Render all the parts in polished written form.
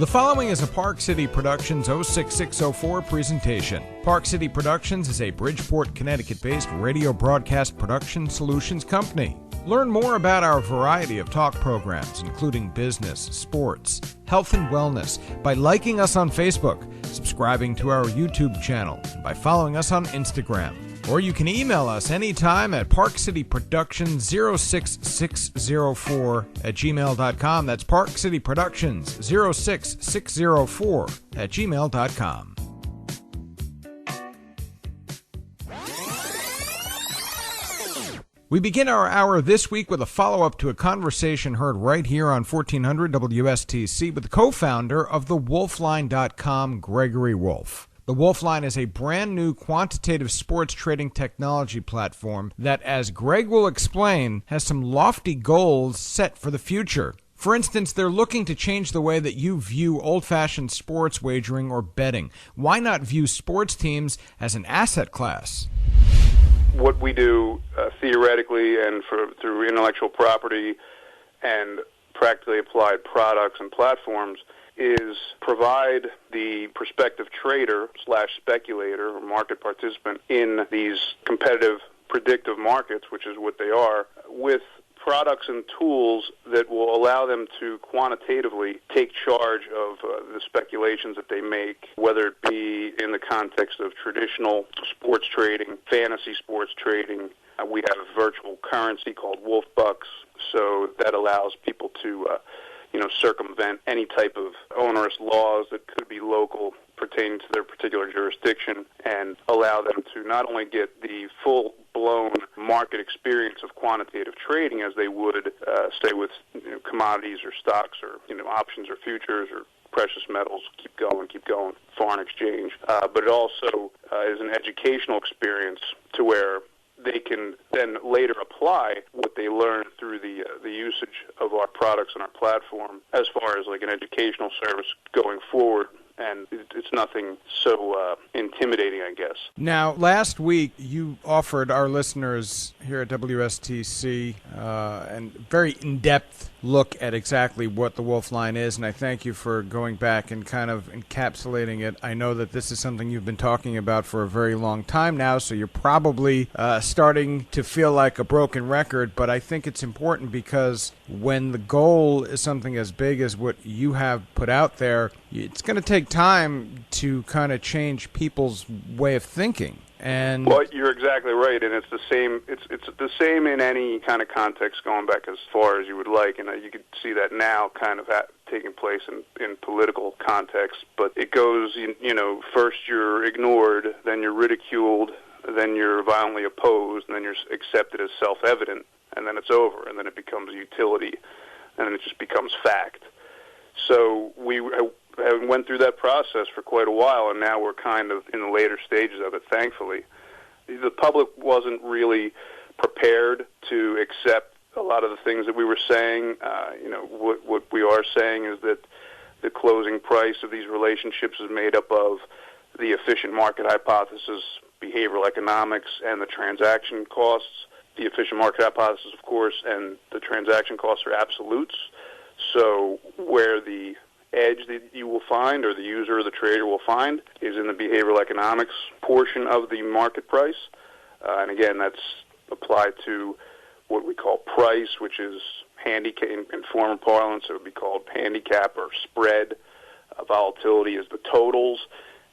The following is a Park City Productions 06604 presentation. Park City Productions is a Bridgeport, Connecticut-based radio broadcast production solutions company. Learn more about our variety of talk programs, including business, sports, health, and wellness, by liking us on Facebook, subscribing to our YouTube channel, and by following us on Instagram. Or you can email us anytime at parkcityproductions06604@gmail.com. That's parkcityproductions06604@gmail.com. We begin our hour this week with a follow-up to a conversation heard right here on 1400 WSTC with the co-founder of the Wolfline.com, Gregory Wolfe. The Wolfline is a brand new quantitative sports trading technology platform that, as Greg will explain, has some lofty goals set for the future. For instance, they're looking to change the way that you view old-fashioned sports wagering or betting. Why not view sports teams as an asset class? What we do theoretically and through intellectual property and practically applied products and platforms is provide the prospective trader / speculator or market participant in these competitive predictive markets, which is what they are, with products and tools that will allow them to quantitatively take charge of the speculations that they make, whether it be in the context of traditional sports trading, fantasy sports trading. We have a virtual currency called Wolfe Bucks, so that allows people to circumvent any type of onerous laws that could be local pertaining to their particular jurisdiction and allow them to not only get the full-blown market experience of quantitative trading as they would, say, with commodities or stocks or options or futures or precious metals, keep going, foreign exchange, but it also is an educational experience to where they can then later apply what they learn through the usage of our products and our platform as far as like an educational service going forward. And it's nothing so intimidating, I guess. Now, last week you offered our listeners here at WSTC a very in-depth look at exactly what the Wolfline is, and I thank you for going back and kind of encapsulating it. I know that this is something you've been talking about for a very long time now, so you're probably starting to feel like a broken record, but I think it's important because when the goal is something as big as what you have put out there, it's going to take time to kind of change people's way of thinking. And well, you're exactly right, and it's the same. It's the same in any kind of context, going back as far as you would like, and you could see that now kind of taking place in political context. But it goes, first you're ignored, then you're ridiculed, then you're violently opposed, and then you're accepted as self-evident, and then it's over, and then it becomes utility, and then it just becomes fact. So we went through that process for quite a while, and now we're kind of in the later stages of it, thankfully. The public wasn't really prepared to accept a lot of the things that we were saying. What we are saying is that the closing price of these relationships is made up of the efficient market hypothesis, behavioral economics, and the transaction costs. The efficient market hypothesis, of course, and the transaction costs are absolutes. So where the edge that you will find, or the user or the trader will find, is in the behavioral economics portion of the market price. And again, that's applied to what we call price, which is handicap. In former parlance, it would be called handicap or spread. Volatility is the totals,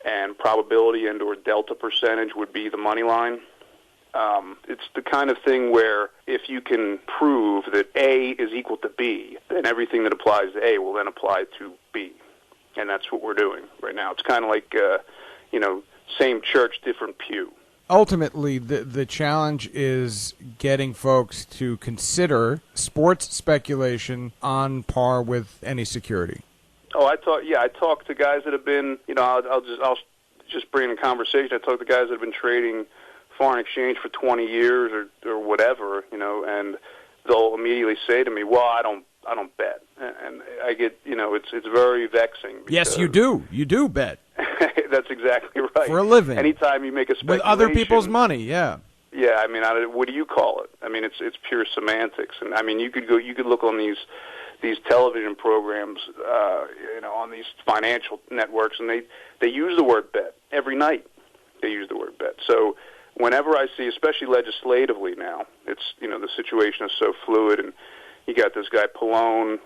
and probability and or delta percentage would be the money line. It's the kind of thing where if you can prove that A is equal to B, then everything that applies to A will then apply to B. And that's what we're doing right now. It's kind of like, same church, different pew. Ultimately, the challenge is getting folks to consider sports speculation on par with any security. Oh, I talked to guys that have been, I'll just bring in conversation. I talked to guys that have been trading foreign exchange for 20 years or whatever, and they'll immediately say to me, "Well, I don't bet," and I get, it's very vexing. Yes, you do. You do bet. That's exactly right. For a living. Anytime you make a speculation with other people's money, yeah. Yeah, I mean, what do you call it? I mean, it's pure semantics, and I mean, you could look on these these television programs, on these financial networks, and they use the word bet every night. They use the word bet. So whenever I see, especially legislatively now, it's the situation is so fluid, and you got this guy Pallone,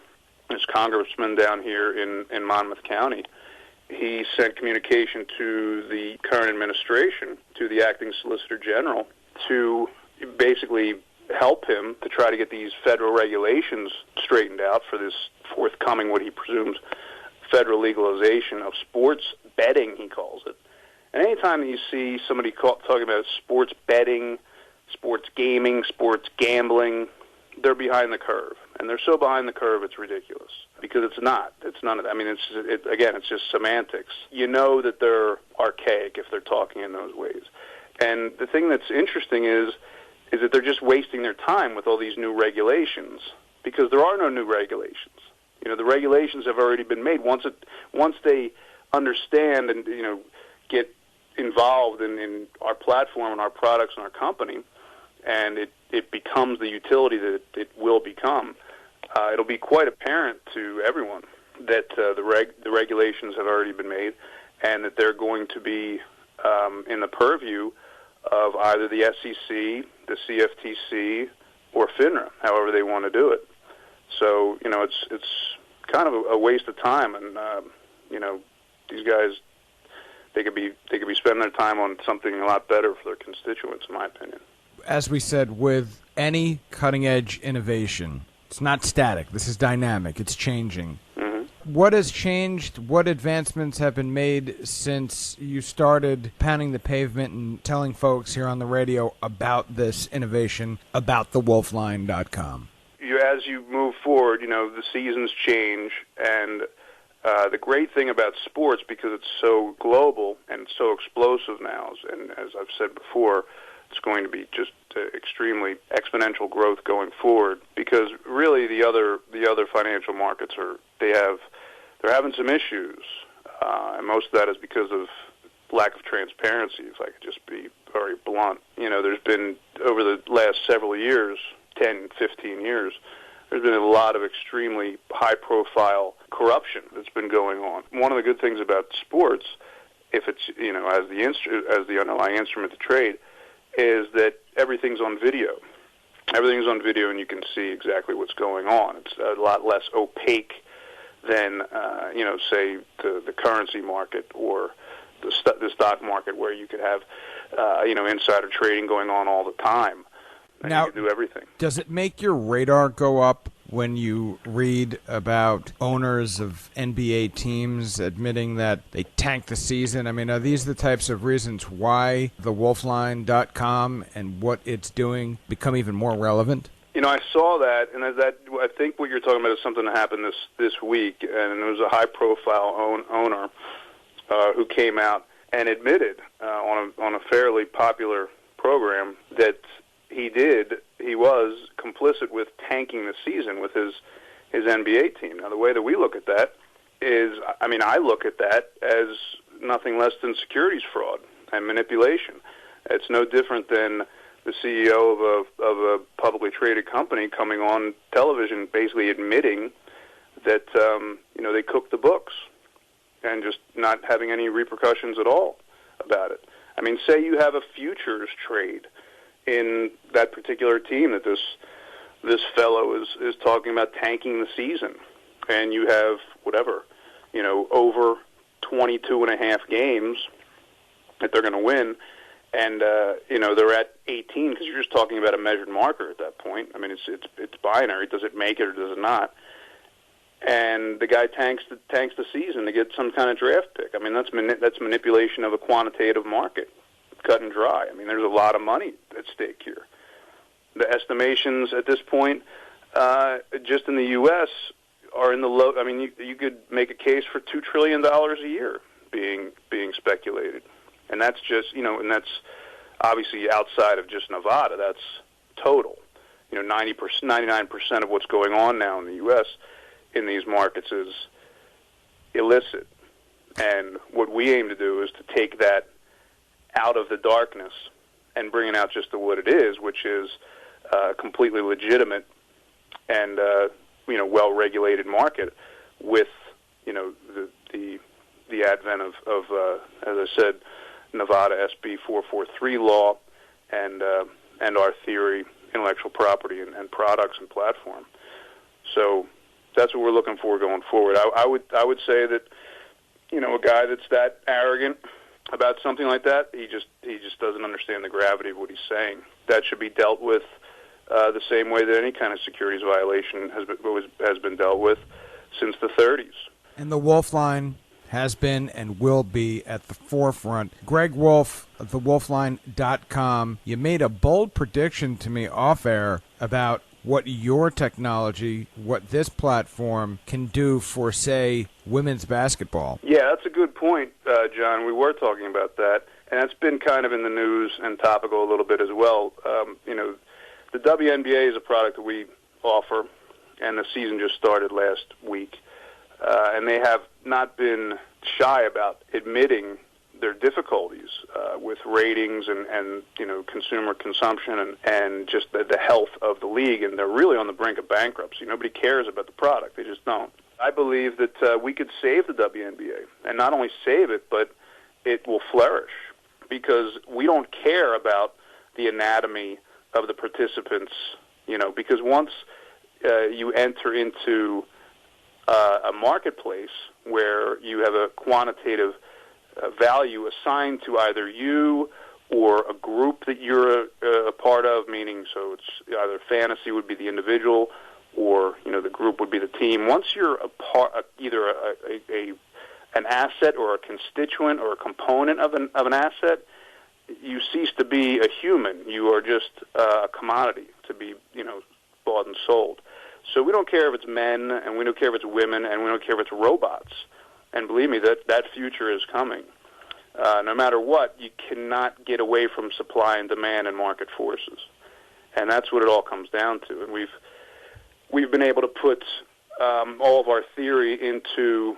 this congressman down here in Monmouth County. He sent communication to the current administration, to the acting Solicitor General, to basically help him to try to get these federal regulations straightened out for this forthcoming, what he presumes, federal legalization of sports betting, he calls it. And anytime that you see somebody talking about sports betting, sports gaming, sports gambling, they're behind the curve. And they're so behind the curve, it's ridiculous. Because it's not. It's none of that. I mean, it's just semantics. You know that they're archaic if they're talking in those ways. And the thing that's interesting is that they're just wasting their time with all these new regulations, because there are no new regulations. The regulations have already been made. Once they understand and get involved in our platform and our products and our company, and it becomes the utility that it will become, it'll be quite apparent to everyone that the regulations have already been made, and that they're going to be in the purview of either the SEC, the CFTC, or FINRA, however they want to do it. So it's kind of a waste of time, and these guys, they could be spending their time on something a lot better for their constituents, in my opinion. As we said, with any cutting-edge innovation, it's not static. This is dynamic. It's changing. Mm-hmm. What has changed? What advancements have been made since you started pounding the pavement and telling folks here on the radio about this innovation, about the wolfline.com? As you move forward, the seasons change, and the great thing about sports, because it's so global and so explosive now, and as I've said before, it's going to be just extremely exponential growth going forward, because really the other financial markets they're having some issues, and most of that is because of lack of transparency, if I could just be very blunt. There's been, over the last several years, 10, 15 years, there's been a lot of extremely high-profile corruption that's been going on. One of the good things about sports, if it's as the underlying instrument to trade, is that everything's on video. Everything's on video, and you can see exactly what's going on. It's a lot less opaque than say the currency market or the stock market, where you could have insider trading going on all the time. And now, you can do everything. Does it make your radar go up when you read about owners of NBA teams admitting that they tanked the season? I mean, are these the types of reasons why the wolfline.com and what it's doing become even more relevant? I saw that, and I think what you're talking about is something that happened this week, and it was a high-profile owner who came out and admitted on a fairly popular program that he was complicit with tanking the season with his NBA team. Now, the way that we look at that is, I look at that as nothing less than securities fraud and manipulation. It's no different than the CEO of a publicly traded company coming on television basically admitting that they cooked the books and just not having any repercussions at all about it. Say you have a futures trade in that particular team that this fellow is talking about tanking the season, and you have over 22 and a half games that they're going to win, and they're at 18, because you're just talking about a measured marker at that point. It's binary. Does it make it or does it not? And the guy tanks the season to get some kind of draft pick. That's manipulation of a quantitative market, cut and dry. There's a lot of money at stake here. The estimations at this point, just in the U.S., are in the low. You could make a case for $2 trillion a year being speculated, and that's just and that's obviously outside of just Nevada. That's total. 99% of what's going on now in the U.S. in these markets is illicit, and what we aim to do is to take that out of the darkness and bring it out just to what it is, which is completely legitimate and well-regulated market with, the advent of as I said, Nevada SB 443 law and our theory, intellectual property and products and platform. So that's what we're looking for going forward. I would say that, a guy that's that arrogant about something like that, he just doesn't understand the gravity of what he's saying. That should be dealt with the same way that any kind of securities violation has been dealt with since the 30s. And the Wolfe line has been and will be at the forefront. Greg Wolfe of thewolfline.com, you made a bold prediction to me off air about what your technology, what this platform can do for, say, women's basketball. Yeah, that's a good point, John. We were talking about that, and that's been kind of in the news and topical a little bit as well. The WNBA is a product that we offer, and the season just started last week, and they have not been shy about admitting their difficulties with ratings and consumer consumption and just the health of the league, and they're really on the brink of bankruptcy. Nobody cares about the product. They just don't. I believe that we could save the WNBA, and not only save it, but it will flourish, because we don't care about the anatomy of the participants, because once you enter into a marketplace where you have a quantitative value assigned to either you or a group that you're a part of, meaning so it's either fantasy would be the individual or the group would be the team. Once you're a part, either an asset or a constituent or a component of an asset, you cease to be a human. You are just a commodity to be bought and sold. So we don't care if it's men, and we don't care if it's women, and we don't care if it's robots. And believe me, that future is coming. No matter what, you cannot get away from supply and demand and market forces, and that's what it all comes down to. And we've been able to put all of our theory into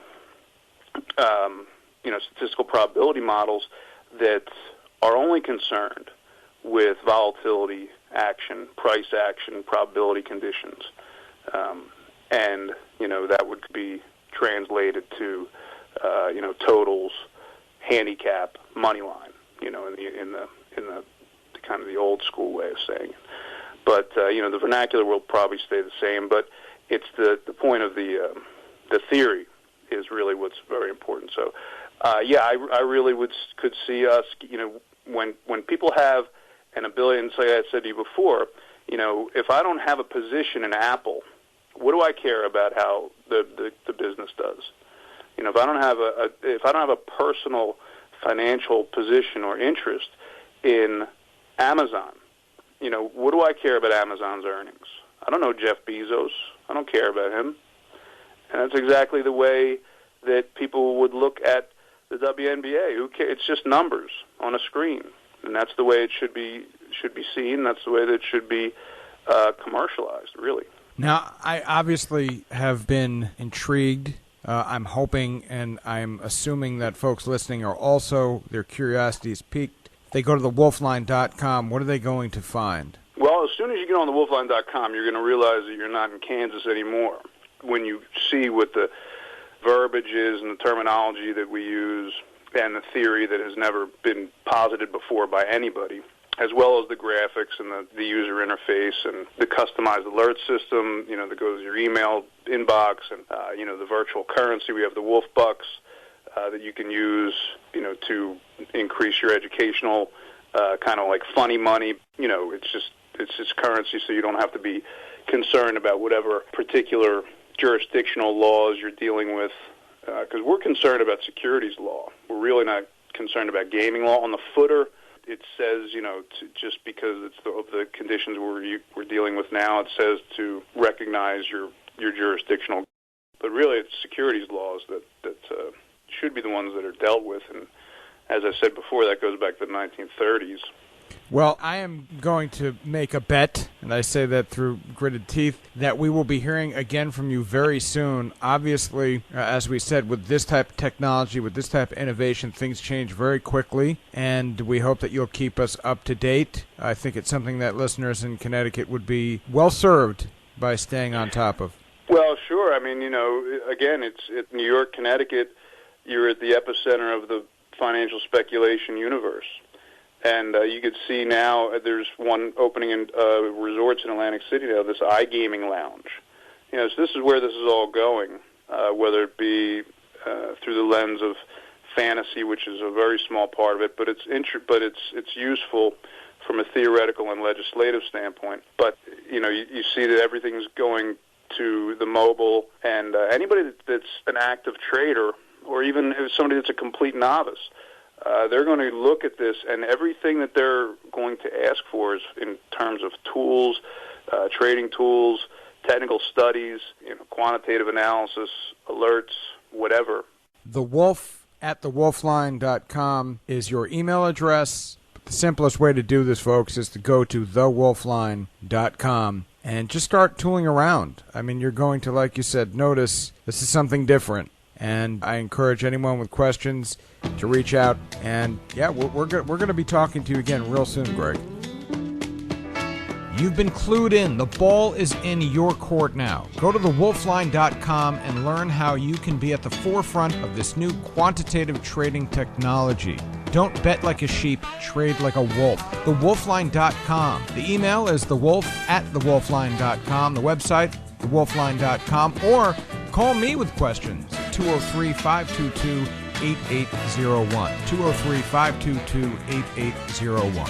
statistical probability models that are only concerned with volatility, action, price action, probability conditions, and that would be translated to totals, handicap, money line, in the kind of the old school way of saying it. But the vernacular will probably stay the same. But it's the point of the theory is really what's very important. So I really could see us, when people have an ability, and say I said to you before, if I don't have a position in Apple, what do I care about how the business does? If I don't have a personal financial position or interest in Amazon, what do I care about Amazon's earnings? I don't know Jeff Bezos. I don't care about him. And that's exactly the way that people would look at the WNBA. Who cares? It's just numbers on a screen, and that's the way it should be seen. That's the way that it should be commercialized, really. Now, I obviously have been intrigued. I'm hoping and I'm assuming that folks listening are also, their curiosity is piqued. If they go to thewolfline.com, what are they going to find? Well, as soon as you get on thewolfline.com, you're going to realize that you're not in Kansas anymore. When you see what the verbiage is and the terminology that we use and the theory that has never been posited before by anybody, as well as the graphics and the user interface and the customized alert system, that goes to your email inbox, and the virtual currency. We have the Wolfe Bucks that you can use, to increase your educational kind of like funny money. It's just currency, so you don't have to be concerned about whatever particular jurisdictional laws you're dealing with, because we're concerned about securities law. We're really not concerned about gaming law. On the footer, it says, just because it's of the conditions we're dealing with now, it says to recognize your jurisdictional. But really, it's securities laws that should be the ones that are dealt with. And as I said before, that goes back to the 1930s. Well, I am going to make a bet, and I say that through gritted teeth, that we will be hearing again from you very soon. Obviously, as we said, with this type of technology, with this type of innovation, things change very quickly, and we hope that you'll keep us up to date. I think it's something that listeners in Connecticut would be well served by staying on top of. Well, sure. I mean, again, it's New York, Connecticut. You're at the epicenter of the financial speculation universe. And you could see now there's one opening in resorts in Atlantic City now, this iGaming lounge. So this is where this is all going, whether it be through the lens of fantasy, which is a very small part of it, but it's useful from a theoretical and legislative standpoint. But you see that everything's going to the mobile, and anybody that's an active trader, or even somebody that's a complete novice, they're going to look at this, and everything that they're going to ask for is in terms of tools, trading tools, technical studies, quantitative analysis, alerts, whatever. The Wolfe at thewolfline.com is your email address. But the simplest way to do this, folks, is to go to thewolfline.com and just start tooling around. I mean, you're going to, like you said, notice this is something different. And I encourage anyone with questions to reach out. And, yeah, we're going to be talking to you again real soon, Greg. You've been clued in. The ball is in your court now. Go to thewolfline.com and learn how you can be at the forefront of this new quantitative trading technology. Don't bet like a sheep, trade like a wolf. Thewolfline.com. The email is thewolf at thewolfline.com. The website, thewolfline.com. Or call me with questions at 203-522-8801. 203-522-8801.